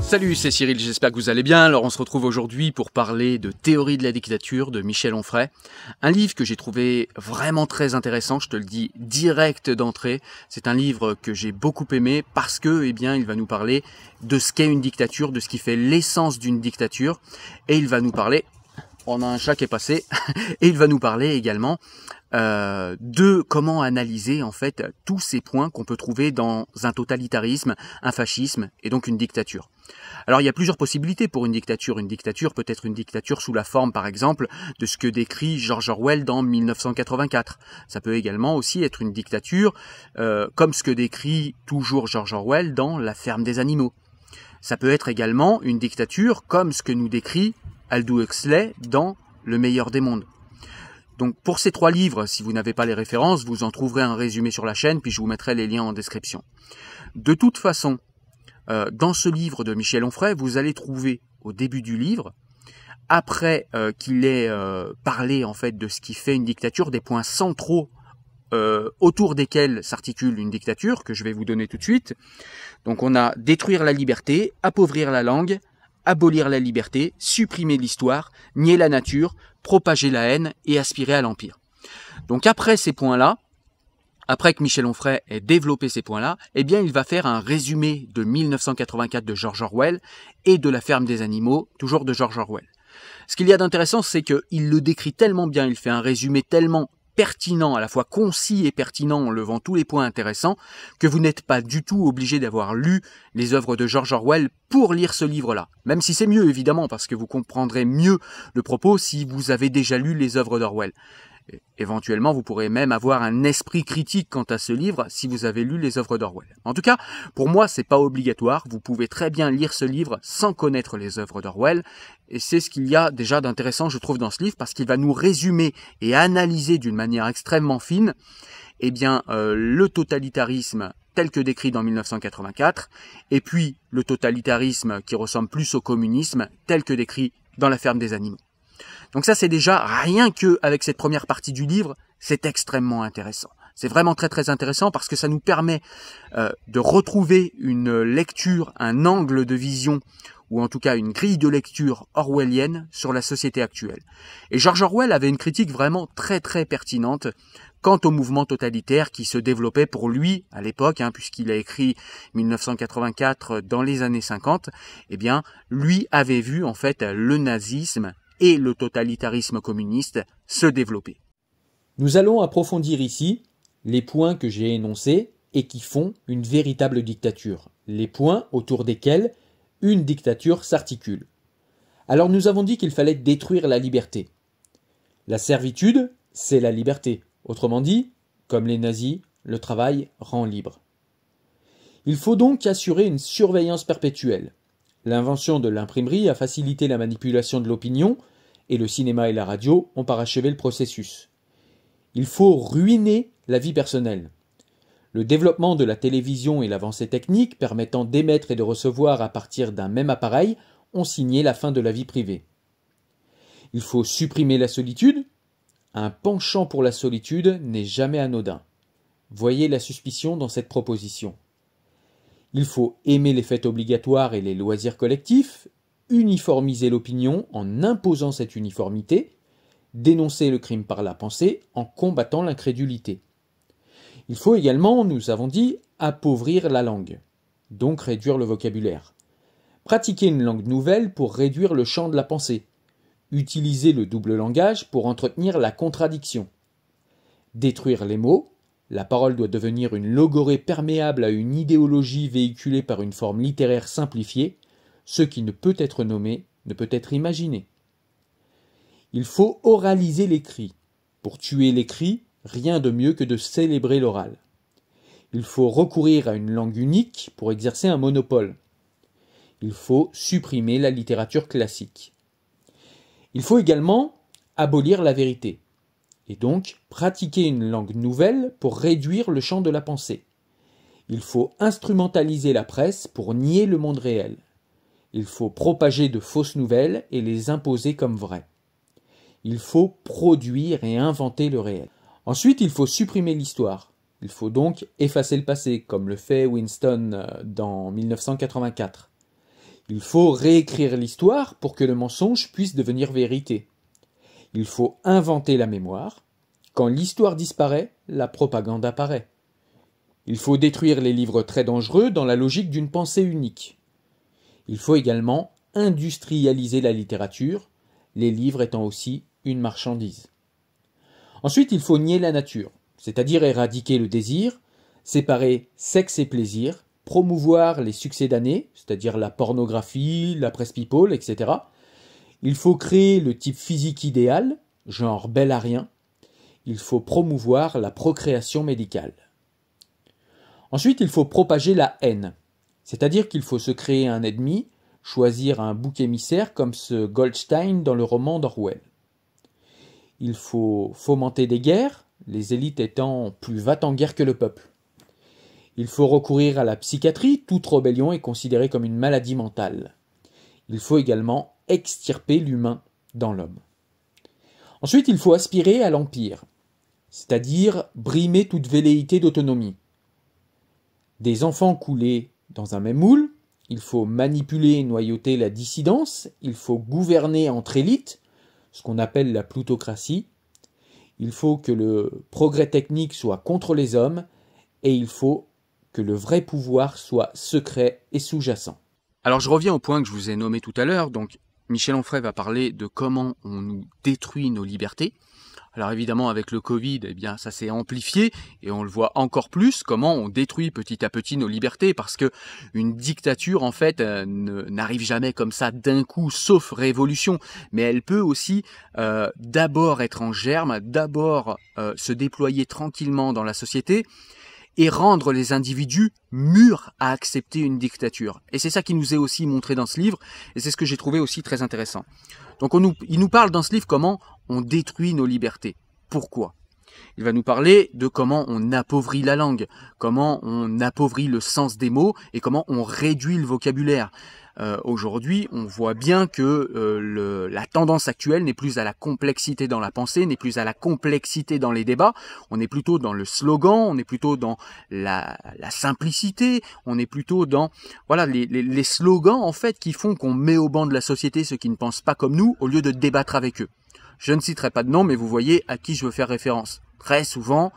Salut, c'est Cyril, j'espère que vous allez bien. Alors on se retrouve aujourd'hui pour parler de Théorie de la dictature de Michel Onfray. Un livre que j'ai trouvé vraiment très intéressant, je te le dis direct d'entrée. C'est un livre que j'ai beaucoup aimé parce que, eh bien, il va nous parler de ce qu'est une dictature, de ce qui fait l'essence d'une dictature. Et il va nous parler, on a un chat qui est passé, et il va nous parler également de comment analyser en fait tous ces points qu'on peut trouver dans un totalitarisme, un fascisme et donc une dictature. Alors il y a plusieurs possibilités pour une dictature. Une dictature peut être une dictature sous la forme par exemple de ce que décrit George Orwell dans 1984. Ça peut également aussi être une dictature comme ce que décrit toujours George Orwell dans La ferme des animaux. Ça peut être également une dictature comme ce que nous décrit Aldous Huxley dans Le meilleur des mondes. Donc pour ces trois livres, si vous n'avez pas les références, vous en trouverez un résumé sur la chaîne, puis je vous mettrai les liens en description. De toute façon, dans ce livre de Michel Onfray, vous allez trouver au début du livre, après qu'il ait parlé en fait de ce qui fait une dictature, des points centraux autour desquels s'articule une dictature, que je vais vous donner tout de suite. Donc on a détruire la liberté, appauvrir la langue, abolir la liberté, supprimer l'histoire, nier la nature, propager la haine et aspirer à l'empire. Donc après ces points-là, après que Michel Onfray ait développé ces points-là, eh bien il va faire un résumé de 1984 de George Orwell et de La ferme des animaux, toujours de George Orwell. Ce qu'il y a d'intéressant, c'est qu'il le décrit tellement bien, il fait un résumé tellement pertinent, à la fois concis et pertinent en levant tous les points intéressants, que vous n'êtes pas du tout obligé d'avoir lu les œuvres de George Orwell pour lire ce livre-là. Même si c'est mieux, évidemment, parce que vous comprendrez mieux le propos si vous avez déjà lu les œuvres d'Orwell. Éventuellement, vous pourrez même avoir un esprit critique quant à ce livre si vous avez lu les œuvres d'Orwell. En tout cas, pour moi, c'est pas obligatoire. Vous pouvez très bien lire ce livre sans connaître les œuvres d'Orwell. Et c'est ce qu'il y a déjà d'intéressant, je trouve, dans ce livre, parce qu'il va nous résumer et analyser d'une manière extrêmement fine, eh bien, le totalitarisme tel que décrit dans 1984, et puis le totalitarisme qui ressemble plus au communisme tel que décrit dans La ferme des animaux. Donc ça, c'est déjà, rien que avec cette première partie du livre, c'est extrêmement intéressant. C'est vraiment très très intéressant parce que ça nous permet de retrouver une lecture, un angle de vision, ou en tout cas une grille de lecture orwellienne sur la société actuelle. Et George Orwell avait une critique vraiment très très pertinente quant au mouvement totalitaire qui se développait pour lui à l'époque, puisqu'il a écrit 1984 dans les années 50, eh bien lui avait vu en fait le nazisme et le totalitarisme communiste se développer. Nous allons approfondir ici les points que j'ai énoncés et qui font une véritable dictature, les points autour desquels une dictature s'articule. Alors nous avons dit qu'il fallait détruire la liberté. La servitude, c'est la liberté. Autrement dit, comme les nazis, le travail rend libre. Il faut donc assurer une surveillance perpétuelle. L'invention de l'imprimerie a facilité la manipulation de l'opinion et le cinéma et la radio ont parachevé le processus. Il faut ruiner la vie personnelle. Le développement de la télévision et l'avancée technique permettant d'émettre et de recevoir à partir d'un même appareil ont signé la fin de la vie privée. Il faut supprimer la solitude. Un penchant pour la solitude n'est jamais anodin. Voyez la suspicion dans cette proposition. Il faut aimer les fêtes obligatoires et les loisirs collectifs, uniformiser l'opinion en imposant cette uniformité, dénoncer le crime par la pensée en combattant l'incrédulité. Il faut également, nous avons dit, appauvrir la langue, donc réduire le vocabulaire. Pratiquer une langue nouvelle pour réduire le champ de la pensée. Utiliser le double langage pour entretenir la contradiction. Détruire les mots. La parole doit devenir une logorée perméable à une idéologie véhiculée par une forme littéraire simplifiée. Ce qui ne peut être nommé ne peut être imaginé. Il faut oraliser l'écrit. Pour tuer l'écrit, rien de mieux que de célébrer l'oral. Il faut recourir à une langue unique pour exercer un monopole. Il faut supprimer la littérature classique. Il faut également abolir la vérité, et donc pratiquer une langue nouvelle pour réduire le champ de la pensée. Il faut instrumentaliser la presse pour nier le monde réel. Il faut propager de fausses nouvelles et les imposer comme vraies. Il faut produire et inventer le réel. Ensuite, il faut supprimer l'histoire. Il faut donc effacer le passé, comme le fait Winston dans 1984. Il faut réécrire l'histoire pour que le mensonge puisse devenir vérité. Il faut inventer la mémoire. Quand l'histoire disparaît, la propagande apparaît. Il faut détruire les livres très dangereux dans la logique d'une pensée unique. Il faut également industrialiser la littérature, les livres étant aussi une marchandise. Ensuite, il faut nier la nature, c'est-à-dire éradiquer le désir, séparer sexe et plaisir, promouvoir les succédanés, c'est-à-dire la pornographie, la presse people, etc. Il faut créer le type physique idéal, genre bel à rien. Il faut promouvoir la procréation médicale. Ensuite, il faut propager la haine, c'est-à-dire qu'il faut se créer un ennemi, choisir un bouc émissaire comme ce Goldstein dans le roman d'Orwell. Il faut fomenter des guerres, les élites étant plus va-t-en-guerre que le peuple. Il faut recourir à la psychiatrie, toute rébellion est considérée comme une maladie mentale. Il faut également extirper l'humain dans l'homme. Ensuite, il faut aspirer à l'empire, c'est-à-dire brimer toute velléité d'autonomie. Des enfants coulés dans un même moule, il faut manipuler et noyauter la dissidence, il faut gouverner entre élites, ce qu'on appelle la plutocratie, il faut que le progrès technique soit contre les hommes, et il faut que le vrai pouvoir soit secret et sous-jacent. Alors je reviens au point que je vous ai nommé tout à l'heure, donc Michel Onfray va parler de comment on nous détruit nos libertés. Alors évidemment avec le Covid, eh bien ça s'est amplifié et on le voit encore plus comment on détruit petit à petit nos libertés parce que une dictature en fait n'arrive jamais comme ça d'un coup sauf révolution, mais elle peut aussi d'abord être en germe, d'abord se déployer tranquillement dans la société et rendre les individus mûrs à accepter une dictature. Et c'est ça qui nous est aussi montré dans ce livre, et c'est ce que j'ai trouvé aussi très intéressant. Donc il nous parle dans ce livre comment on détruit nos libertés. Pourquoi ? Il va nous parler de comment on appauvrit la langue, comment on appauvrit le sens des mots et comment on réduit le vocabulaire. Aujourd'hui, on voit bien que la tendance actuelle n'est plus à la complexité dans la pensée, n'est plus à la complexité dans les débats. On est plutôt dans le slogan, on est plutôt dans la simplicité, on est plutôt dans voilà les slogans en fait qui font qu'on met au banc de la société ceux qui ne pensent pas comme nous au lieu de débattre avec eux. Je ne citerai pas de nom, mais vous voyez à qui je veux faire référence. Très souvent,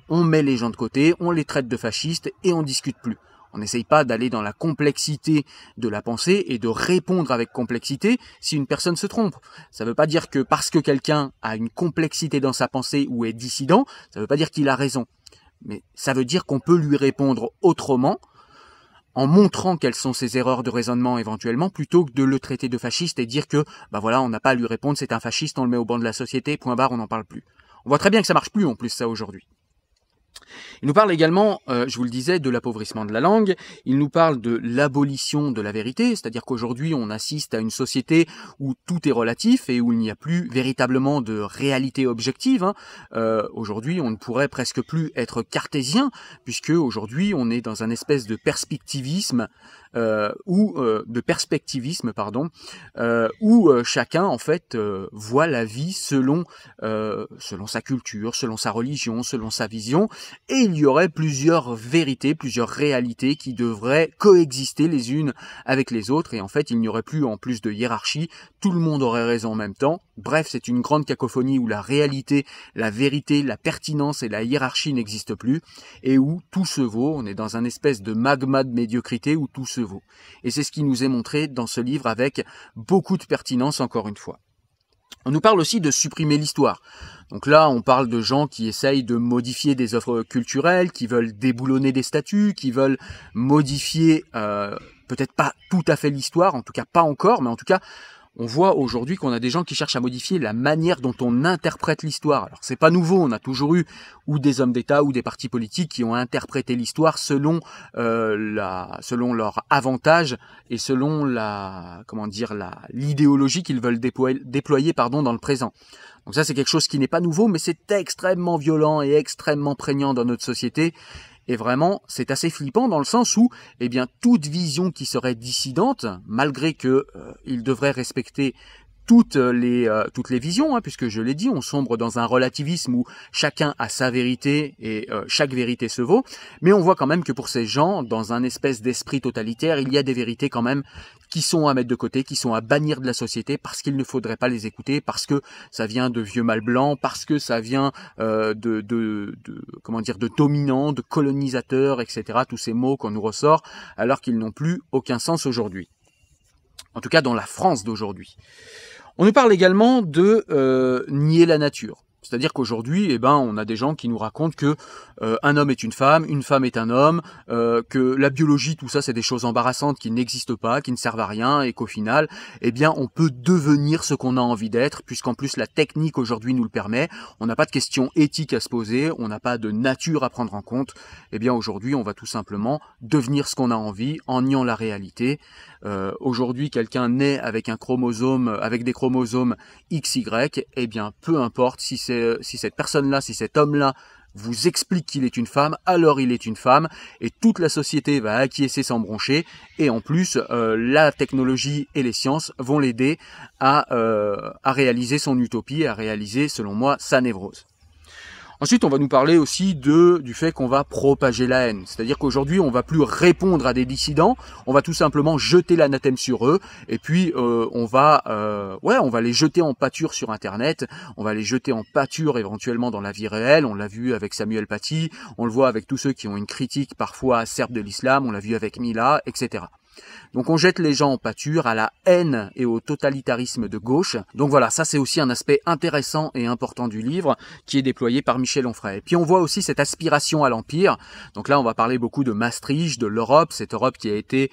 on met les gens de côté, on les traite de fascistes et on discute plus. On n'essaye pas d'aller dans la complexité de la pensée et de répondre avec complexité si une personne se trompe. Ça ne veut pas dire que parce que quelqu'un a une complexité dans sa pensée ou est dissident, ça ne veut pas dire qu'il a raison. Mais ça veut dire qu'on peut lui répondre autrement, en montrant quelles sont ses erreurs de raisonnement éventuellement, plutôt que de le traiter de fasciste et dire que, bah voilà, on n'a pas à lui répondre, c'est un fasciste, on le met au banc de la société, point barre, on n'en parle plus. On voit très bien que ça marche plus en plus ça aujourd'hui. Il nous parle également, je vous le disais, de l'appauvrissement de la langue. Il nous parle de l'abolition de la vérité, c'est-à-dire qu'aujourd'hui on assiste à une société où tout est relatif et où il n'y a plus véritablement de réalité objective. Aujourd'hui on ne pourrait presque plus être cartésien, puisque aujourd'hui on est dans un espèce de perspectivisme où chacun en fait voit la vie selon sa culture, selon sa religion, selon sa vision, et il y aurait plusieurs vérités, plusieurs réalités qui devraient coexister les unes avec les autres, et en fait il n'y aurait plus en plus de hiérarchie, tout le monde aurait raison en même temps. Bref, c'est une grande cacophonie où la réalité, la vérité, la pertinence et la hiérarchie n'existent plus, et où tout se vaut. On est dans un espèce de magma de médiocrité où tout se vaut. Et c'est ce qui nous est montré dans ce livre avec beaucoup de pertinence encore une fois. On nous parle aussi de supprimer l'histoire. Donc là, on parle de gens qui essayent de modifier des œuvres culturelles, qui veulent déboulonner des statues, qui veulent modifier peut-être pas tout à fait l'histoire, en tout cas pas encore, mais en tout cas, on voit aujourd'hui qu'on a des gens qui cherchent à modifier la manière dont on interprète l'histoire. Alors c'est pas nouveau, on a toujours eu ou des hommes d'État ou des partis politiques qui ont interprété l'histoire selon leur avantage et selon l'idéologie qu'ils veulent déployer dans le présent. Donc ça c'est quelque chose qui n'est pas nouveau, mais c'est extrêmement violent et extrêmement prégnant dans notre société. Et vraiment, c'est assez flippant dans le sens où, toute vision qui serait dissidente, malgré que ils devraient respecter toutes les visions, hein, puisque je l'ai dit, on sombre dans un relativisme où chacun a sa vérité et chaque vérité se vaut, mais on voit quand même que pour ces gens, dans un espèce d'esprit totalitaire, il y a des vérités quand même qui sont à mettre de côté, qui sont à bannir de la société, parce qu'il ne faudrait pas les écouter, parce que ça vient de vieux mâles blancs, parce que ça vient de dominants, de colonisateurs, etc. Tous ces mots qu'on nous ressort, alors qu'ils n'ont plus aucun sens aujourd'hui. En tout cas dans la France d'aujourd'hui. On nous parle également de nier la nature. C'est-à-dire qu'aujourd'hui, on a des gens qui nous racontent que un homme est une femme est un homme, que la biologie, tout ça, c'est des choses embarrassantes qui n'existent pas, qui ne servent à rien, et qu'au final, on peut devenir ce qu'on a envie d'être, puisqu'en plus la technique aujourd'hui nous le permet. On n'a pas de questions éthiques à se poser, on n'a pas de nature à prendre en compte. Aujourd'hui, on va tout simplement devenir ce qu'on a envie en niant la réalité. Aujourd'hui, quelqu'un naît avec des chromosomes XY, peu importe si cette personne-là, si cet homme-là vous explique qu'il est une femme, alors il est une femme, et toute la société va acquiescer sans broncher, et en plus, la technologie et les sciences vont l'aider à réaliser son utopie, à réaliser, selon moi, sa névrose. Ensuite, on va nous parler aussi du fait qu'on va propager la haine. C'est-à-dire qu'aujourd'hui, on va plus répondre à des dissidents, on va tout simplement jeter l'anathème sur eux, et puis on va les jeter en pâture sur Internet, on va les jeter en pâture éventuellement dans la vie réelle. On l'a vu avec Samuel Paty, on le voit avec tous ceux qui ont une critique parfois acerbe de l'islam, on l'a vu avec Mila, etc. Donc on jette les gens en pâture à la haine et au totalitarisme de gauche. Donc voilà, ça c'est aussi un aspect intéressant et important du livre qui est déployé par Michel Onfray. Et puis on voit aussi cette aspiration à l'empire. Donc là on va parler beaucoup de Maastricht, de l'Europe, cette Europe qui a été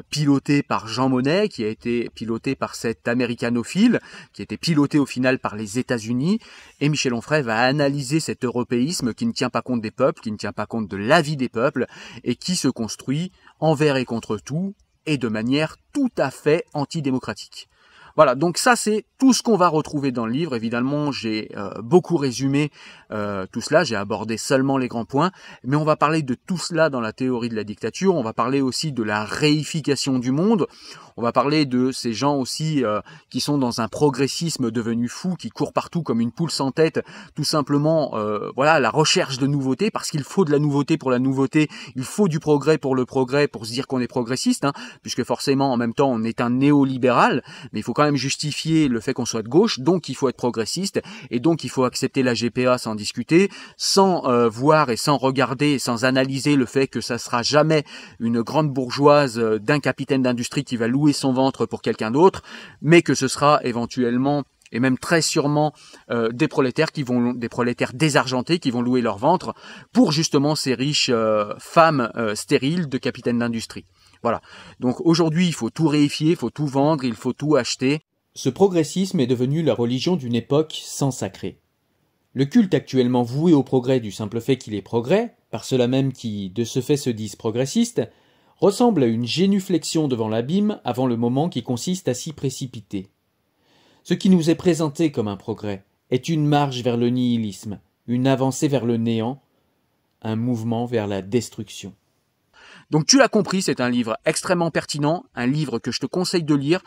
pilotée par Jean Monnet, qui a été pilotée par cet américanophile, qui a été pilotée au final par les États-Unis. Et Michel Onfray va analyser cet européisme qui ne tient pas compte des peuples, qui ne tient pas compte de la vie des peuples et qui se construit envers et contre tout, et de manière tout à fait antidémocratique. Voilà, donc ça c'est tout ce qu'on va retrouver dans le livre. Évidemment, j'ai beaucoup résumé tout cela, j'ai abordé seulement les grands points, mais on va parler de tout cela dans la théorie de la dictature, on va parler aussi de la réification du monde, on va parler de ces gens aussi qui sont dans un progressisme devenu fou, qui courent partout comme une poule sans tête, tout simplement la recherche de nouveautés, parce qu'il faut de la nouveauté pour la nouveauté, il faut du progrès pour se dire qu'on est progressiste, hein, puisque forcément en même temps on est un néolibéral, mais il faut quand même justifier le fait qu'on soit de gauche, donc il faut être progressiste, et donc il faut accepter la GPA sans discuter, sans voir et sans regarder et sans analyser le fait que ça sera jamais une grande bourgeoise d'un capitaine d'industrie qui va louer son ventre pour quelqu'un d'autre, mais que ce sera éventuellement et même très sûrement des prolétaires désargentés qui vont louer leur ventre pour justement ces riches femmes stériles de capitaines d'industrie. Voilà. Donc aujourd'hui, il faut tout réifier, il faut tout vendre, il faut tout acheter. Ce progressisme est devenu la religion d'une époque sans sacré. Le culte actuellement voué au progrès du simple fait qu'il est progrès, par ceux-là même qui, de ce fait, se disent progressistes, ressemble à une génuflexion devant l'abîme avant le moment qui consiste à s'y précipiter. Ce qui nous est présenté comme un progrès est une marche vers le nihilisme, une avancée vers le néant, un mouvement vers la destruction. Donc tu l'as compris, c'est un livre extrêmement pertinent, un livre que je te conseille de lire,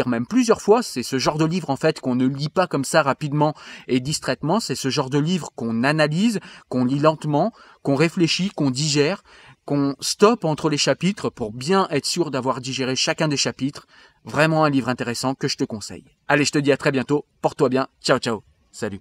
même plusieurs fois. C'est ce genre de livre en fait qu'on ne lit pas comme ça rapidement et distraitement, c'est ce genre de livre qu'on analyse, qu'on lit lentement, qu'on réfléchit, qu'on digère, qu'on stoppe entre les chapitres pour bien être sûr d'avoir digéré chacun des chapitres. Vraiment un livre intéressant que je te conseille. Allez, je te dis à très bientôt, porte-toi bien, ciao ciao, salut.